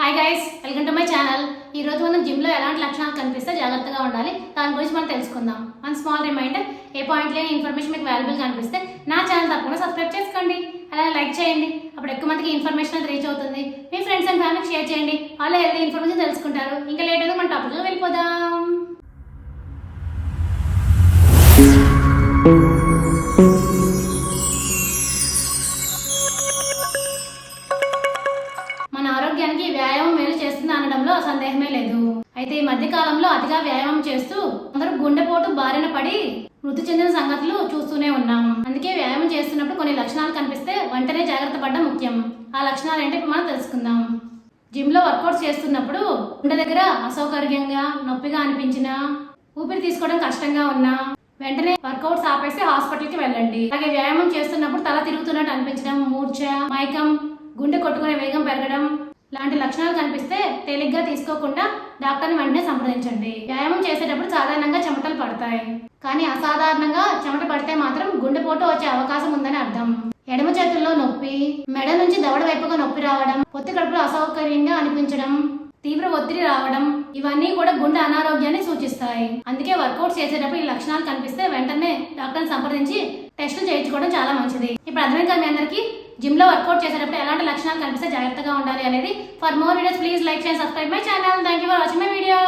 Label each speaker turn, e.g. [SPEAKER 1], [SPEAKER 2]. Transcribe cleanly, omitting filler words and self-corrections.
[SPEAKER 1] Hi guys, welcome to my channel. ఈ రోజు మనం జిమ్ లో ఎలాంటి లక్షణాలు కనిపిస్తే జాగ్రత్తగా ఉండాలి దాని గురించి మనం తెలుసుకుందాం. వన్ స్మాల్ రిమైండర్, ఏ పాయింట్ లేని ఇన్ఫర్మేషన్ మీకు వాల్యుబుల్ కనిపిస్తే నా ఛానల్ తప్పకుండా సబ్స్క్రైబ్ చేసుకోండి, అలానే లైక్ చేయండి. అప్పుడు ఎక్కువ మందికి ఇన్ఫర్మేషన్ అది రీచ్ అవుతుంది. మీ ఫ్రెండ్స్ అండ్ ఫ్యామిలీకి షేర్ చేయండి, వాళ్ళు హెల్తీ ఇన్ఫర్మేషన్ తెలుసుకుంటారు. ఇంకా లేట్ అయితే మన టాపిక్లో వెళ్ళిపోదాం. మన ఆరోగ్యానికి వ్యాయామం మేలు చేస్తుంది అనడంలో సందేహమే లేదు. అయితే ఈ మధ్య కాలంలో అతిగా వ్యాయామం చేస్తూ అందరూ గుండెపోటు బారిన పడి మృతి చెందిన సంగతులు చూస్తూనే ఉన్నాం. అందుకే వ్యాయామం చేస్తున్నప్పుడు కొన్ని లక్షణాలు కనిపిస్తే వెంటనే జాగ్రత్త పడడం ముఖ్యం. ఆ లక్షణాలు ఏంటో ఇప్పుడు మనం తెలుసుకుందాం. జిమ్ లో వర్కౌట్స్ చేస్తున్నప్పుడు గుండె దగ్గర అసౌకర్యంగా నొప్పిగా అనిపించినా, ఊపిరి తీసుకోవడం కష్టంగా ఉన్నా వెంటనే వర్కౌట్స్ ఆపేసి హాస్పిటల్ కి వెళ్ళండి. అలాగే వ్యాయామం చేస్తున్నప్పుడు తల తిరుగుతున్నట్టు అనిపించడం, మూర్ఛ, మైకం, గుండె కొట్టుకునే వేగం పెరగడం లాంటి లక్షణాలు కనిపిస్తే తేలిగ్గా తీసుకోకుండా డాక్టర్ని వెంటనే సంప్రదించండి. వ్యాయామం చేసేటప్పుడు సాధారణంగా చెమటలు పడతాయి, కానీ అసాధారణంగా చెమట పడితే మాత్రం గుండెపోటు వచ్చే అవకాశం ఉందని అర్థం. ఎడమ చేతుల్లో నొప్పి, మెడ నుంచి దవడ వైపుగా నొప్పి రావడం, పొత్తి కడుపులో అసౌకర్యంగా అనిపించడం, తీవ్ర ఒత్తిడి రావడం, ఇవన్నీ కూడా గుండె అనారోగ్యాన్ని సూచిస్తాయి. అందుకే వర్కౌట్ చేసేటప్పుడు ఈ లక్షణాలు కనిపిస్తే వెంటనే డాక్టర్ని సంప్రదించి టెస్టులు చేయించుకోవడం చాలా మంచిది. ఇప్పుడు అర్థమైంది కదా మీ అందరికీ జిమ్ లో వర్కౌట్ చేసేటప్పుడు ఎలాంటి లక్షణాలు కనిపిస్తే జాగ్రత్తగా ఉండాలి అనేది. For more videos please like and subscribe my channel. Thank you for watching my video.